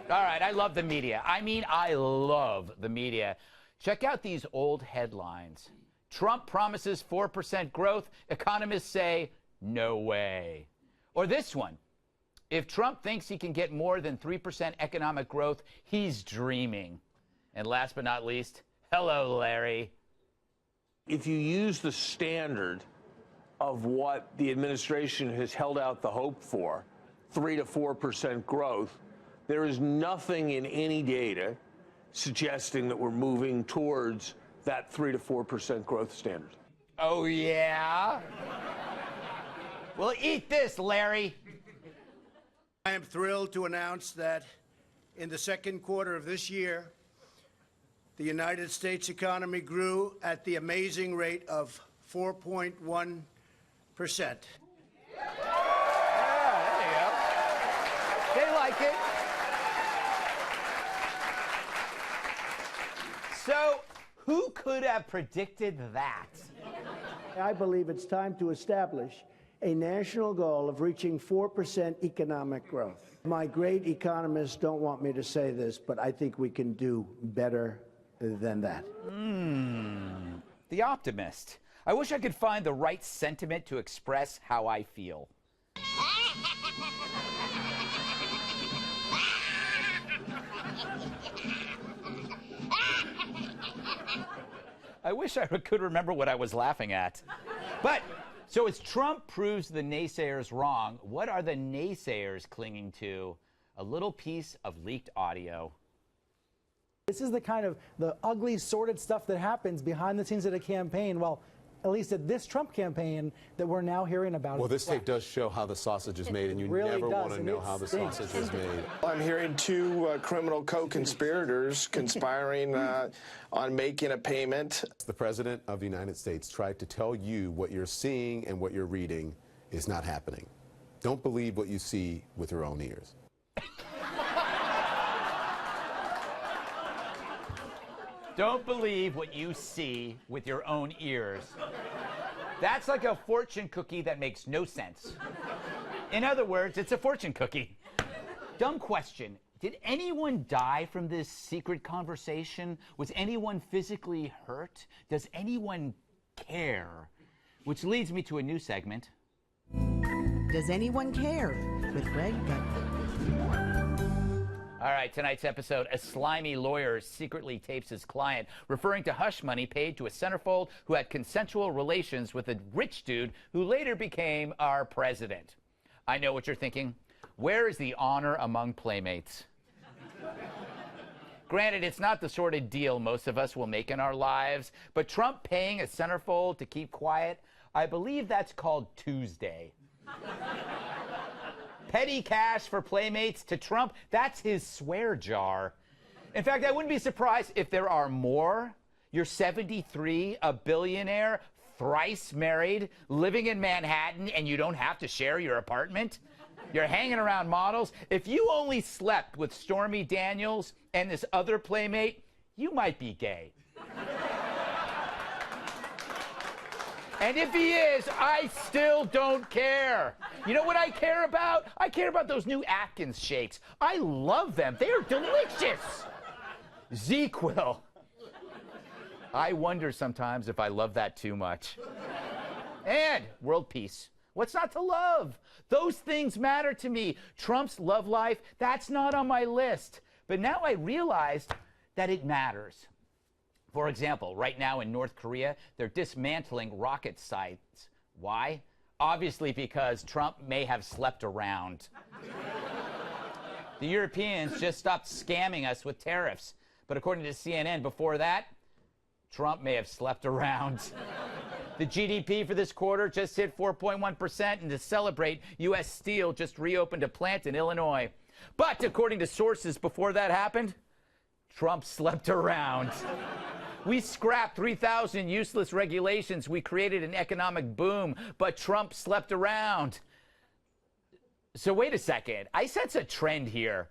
All right, I love the media. I mean, I love the media. Check out these old headlines. Trump promises 4% growth. Economists say, no way. Or this one. If Trump thinks he can get more than 3% economic growth, he's dreaming. And last but not least, hello, Larry. If you use the standard of what the administration has held out the hope for, 3 to 4% growth, there is nothing in any data suggesting that we're moving towards that 3 to 4% growth standard. Oh, yeah? Well, eat this, Larry. I am thrilled to announce that in the second quarter of this year, the United States economy grew at the amazing rate of 4.1%. Yeah, there you go. They like it. So, who could have predicted that? I believe it's time to establish a national goal of reaching 4% economic growth. My great economists don't want me to say this, but I think we can do better than that. The optimist. I wish I could find the right sentiment to express how I feel. I wish I could remember what I was laughing at. But, so as Trump proves the naysayers wrong, what are the naysayers clinging to? A little piece of leaked audio. This is the kind of the ugly, sordid stuff that happens behind the scenes at a campaign. Well, at least at this Trump campaign that we're now hearing about. Well, this tape does show how the sausage is made, and you really never want does, to and know it how the stinks. sausage is made. I'm hearing two criminal co-conspirators conspiring on making a payment. The President of the United States tried to tell you what you're seeing and what you're reading is not happening. Don't believe what you see with your own ears. Don't believe what you see with your own ears. That's like a fortune cookie that makes no sense. In other words, it's a fortune cookie. Dumb question. Did anyone die from this secret conversation? Was anyone physically hurt? Does anyone care? Which leads me to a new segment. Does anyone care? With Greg Gutfeld. All right, tonight's episode, a slimy lawyer secretly tapes his client referring to hush money paid to a centerfold who had consensual relations with a rich dude who later became our president. I know what you're thinking. Where is the honor among playmates? Granted, it's not the sort of deal most of us will make in our lives, but Trump paying a centerfold to keep quiet, I believe that's called Tuesday. Petty cash for playmates to Trump, that's his swear jar. In fact, I wouldn't be surprised if there are more. You're 73, a billionaire, thrice married, living in Manhattan, and you don't have to share your apartment. You're hanging around models. If you only slept with Stormy Daniels and this other playmate, you might be gay. And if he is, I still don't care. You know what I care about? I care about those new Atkins shakes. I love them. They're delicious. ZzzQuil. I wonder sometimes if I love that too much. And world peace. What's not to love? Those things matter to me. Trump's love life, that's not on my list. But now I realized that it matters. For example, right now in North Korea, they're dismantling rocket sites. Why? Obviously because Trump may have slept around. The Europeans just stopped scamming us with tariffs. But according to CNN, before that, Trump may have slept around. The GDP for this quarter just hit 4.1%, and to celebrate, U.S. Steel just reopened a plant in Illinois. But according to sources before that happened, Trump slept around. We scrapped 3,000 useless regulations. We created an economic boom, but Trump slept around. So wait a second. I sense a trend here.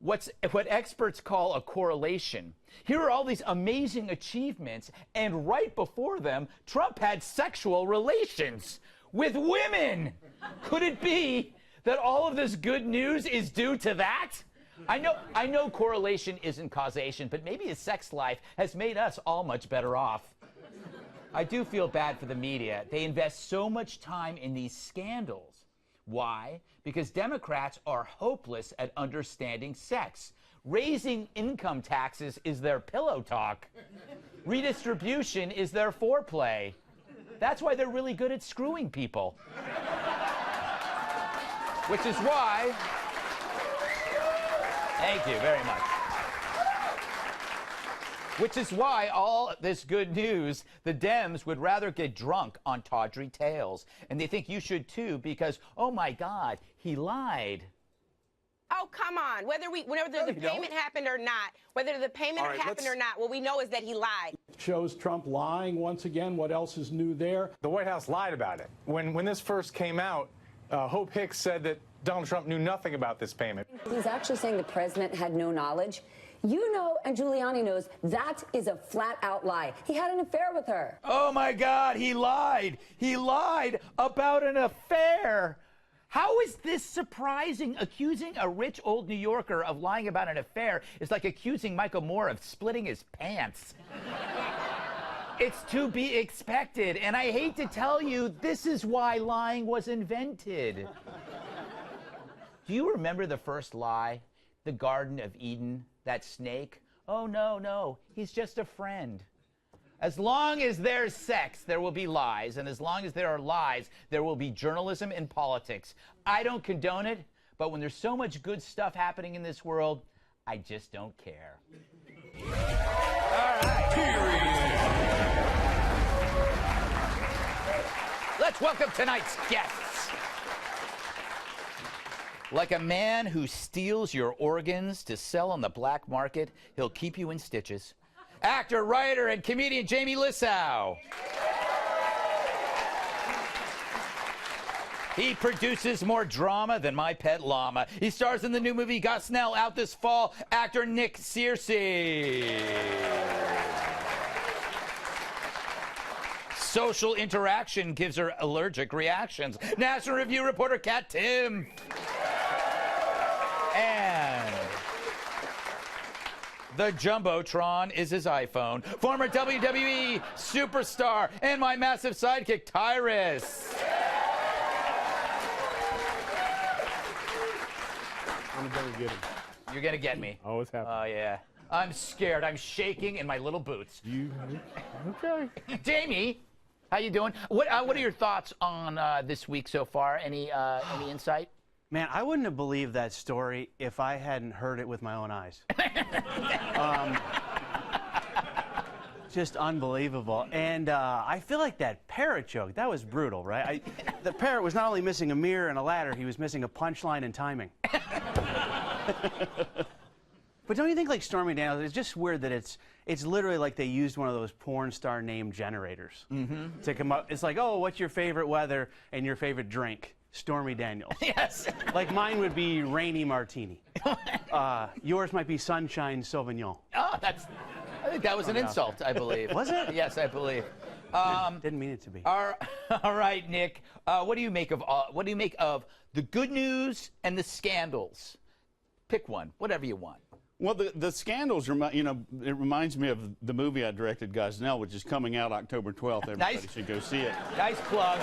What experts call a correlation. Here are all these amazing achievements, and right before them, Trump had sexual relations with women. Could it be that all of this good news is due to that? I know correlation isn't causation, but maybe his sex life has made us all much better off. I do feel bad for the media. They invest so much time in these scandals. Why? Because Democrats are hopeless at understanding sex. Raising income taxes is their pillow talk. Redistribution is their foreplay. That's why they're really good at screwing people. Which is why... Thank you very much. Which is why all this good news, the Dems would rather get drunk on tawdry tales. And they think you should too because, oh my God, he lied. Oh, come on. Whether the payment happened or not, whether the payment happened or not, what we know is that he lied. Shows Trump lying once again. What else is new there? The White House lied about it. When this first came out, Hope Hicks said that Donald Trump knew nothing about this payment. He's actually saying the president had no knowledge. You know, and Giuliani knows, that is a flat-out lie. He had an affair with her. Oh, my God, he lied. He lied about an affair. How is this surprising? Accusing a rich old New Yorker of lying about an affair is like accusing Michael Moore of splitting his pants. It's to be expected, and I hate to tell you, this is why lying was invented. Do you remember the first lie? The Garden of Eden, that snake? Oh, no, no, he's just a friend. As long as there's sex, there will be lies, and as long as there are lies, there will be journalism and politics. I don't condone it, but when there's so much good stuff happening in this world, I just don't care. All right. Period. Let's welcome tonight's guests. Like a man who steals your organs to sell on the black market, he'll keep you in stitches. Actor, writer, and comedian Jamie Lissow. He produces more drama than My Pet Llama. He stars in the new movie Gutfeld out this fall. Actor Nick Searcy. Social interaction gives her allergic reactions. National Review reporter Kat Tim. And the Jumbotron is his iPhone. Former WWE superstar and my massive sidekick, Tyrus. I'm going to get him. You're going to get me. Always happy. Oh, yeah. I'm scared. I'm shaking in my little boots. Okay. Jamie, how you doing? What are your thoughts on this week so far? Any insight? Man, I wouldn't have believed that story if I hadn't heard it with my own eyes. Just unbelievable. And I feel like that parrot joke, that was brutal, right? The parrot was not only missing a mirror and a ladder, he was missing a punchline and timing. But don't you think, like Stormy Daniels, it's just weird that it's literally like they used one of those porn star name generators to come up. It's like, oh, what's your favorite weather and your favorite drink? Stormy Daniels. Yes. Like mine would be Rainy Martini. Yours might be Sunshine Sauvignon. Oh, I think that was an insult, I believe. Was it? Yes, I believe. Didn't mean it to be. All right, Nick. What do you make of the good news and the scandals? Pick one, whatever you want. Well, the scandals, it reminds me of the movie I directed, Gosnell, which is coming out October 12th. Everybody should go see it. Nice plug.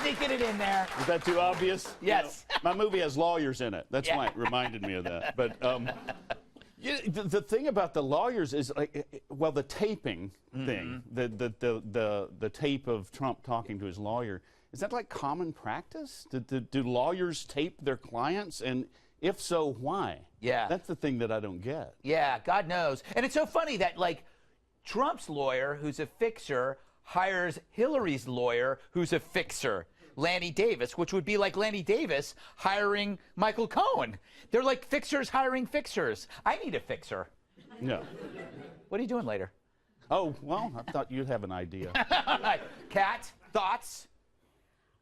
Sneaking it in there. Is that too obvious? Yes. My movie has lawyers in it. That's why it reminded me of that. But the thing about the lawyers is, the taping thing, the tape of Trump talking to his lawyer, is that like common practice? Do lawyers tape their clients? And if so, why? Yeah. That's the thing that I don't get. Yeah, God knows. And it's so funny that, Trump's lawyer, who's a fixer, hires Hillary's lawyer, who's a fixer, Lanny Davis, which would be like Lanny Davis hiring Michael Cohen. They're like fixers hiring fixers. I need a fixer. Yeah. What are you doing later? Oh, well, I thought you'd have an idea. Kat, thoughts?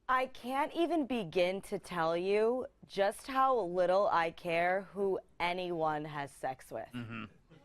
I can't even begin to tell you just how little I care who anyone has sex with.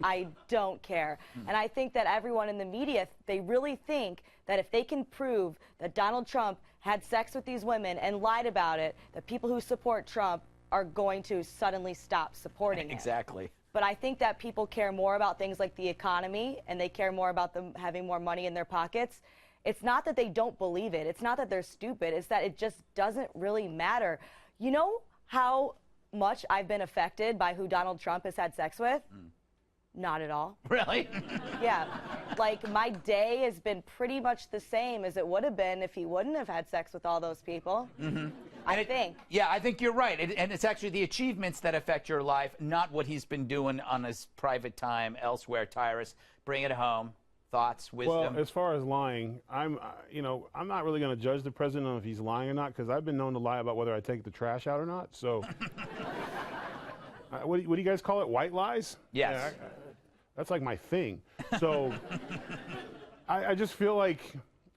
I don't care. And I think that everyone in the media, they really think that if they can prove that Donald Trump had sex with these women and lied about it, that people who support Trump are going to suddenly stop supporting him. Exactly. But I think that people care more about things like the economy, and they care more about them having more money in their pockets. It's not that they don't believe it. It's not that they're stupid. It's that it just doesn't really matter. You know how much I've been affected by who Donald Trump has had sex with? Not at all. Really? Yeah. Like, my day has been pretty much the same as it would have been if he wouldn't have had sex with all those people. I think. Yeah, I think you're right. And it's actually the achievements that affect your life, not what he's been doing on his private time elsewhere. Tyrus, bring it home. Thoughts, wisdom? Well, as far as lying, I'm not really going to judge the president on if he's lying or not, because I've been known to lie about whether I take the trash out or not. So, what do you guys call it? White lies? Yes. Yeah, that's like my thing. So, I just feel like,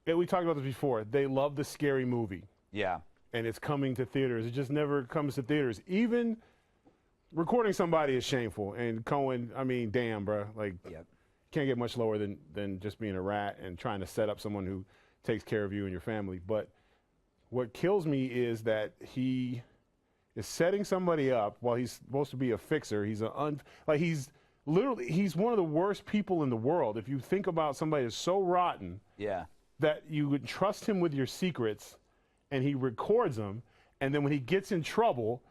and we talked about this before, they love the scary movie. Yeah. And it's coming to theaters. It just never comes to theaters. Even recording somebody is shameful. And Cohen, I mean, damn, bro. Like, can't get much lower than just being a rat and trying to set up someone who takes care of you and your family. But what kills me is that he is setting somebody up while he's supposed to be a fixer. He's he's one of the worst people in the world. If you think about somebody that's so rotten that you would trust him with your secrets, and he records them, and then when he gets in trouble,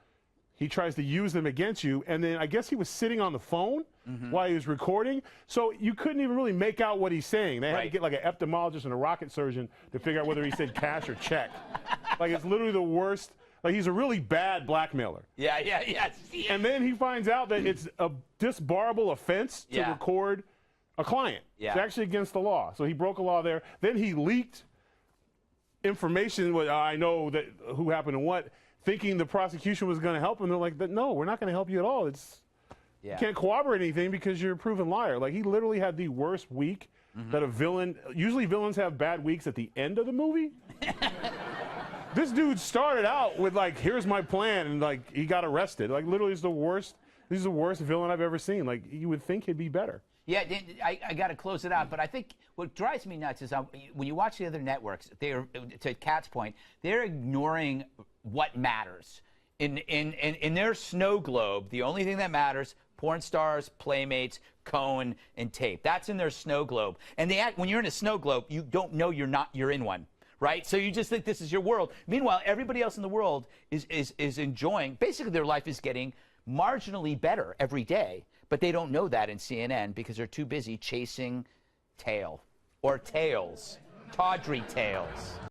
he tries to use them against you. And then I guess he was sitting on the phone while he was recording, so you couldn't even really make out what he's saying. They had to get like an ophthalmologist and a rocket surgeon to figure out whether he said cash or check. Like, it's literally the worst. Like, he's a really bad blackmailer. Yes. And then he finds out that it's a disbarable offense to record a client. It's actually against the law. So he broke a law there. Then he leaked information. I know that who happened and what, thinking the prosecution was going to help him. They're like, no, we're not going to help you at all. You can't corroborate anything because you're a proven liar. Like, he literally had the worst week that a villain. Usually villains have bad weeks at the end of the movie. This dude started out with, like, here's my plan, and, like, he got arrested. Like, literally, he's the worst villain I've ever seen. Like, you would think he'd be better. Yeah, I got to close it out, but I think what drives me nuts is when you watch the other networks, they're, to Kat's point, they're ignoring what matters. In their snow globe, the only thing that matters, porn stars, playmates, Cohen, and tape. That's in their snow globe. And when you're in a snow globe, you don't know you're in one. Right? So you just think this is your world. Meanwhile, everybody else in the world is enjoying, basically their life is getting marginally better every day, but they don't know that in CNN because they're too busy chasing tail or tails, tawdry tails.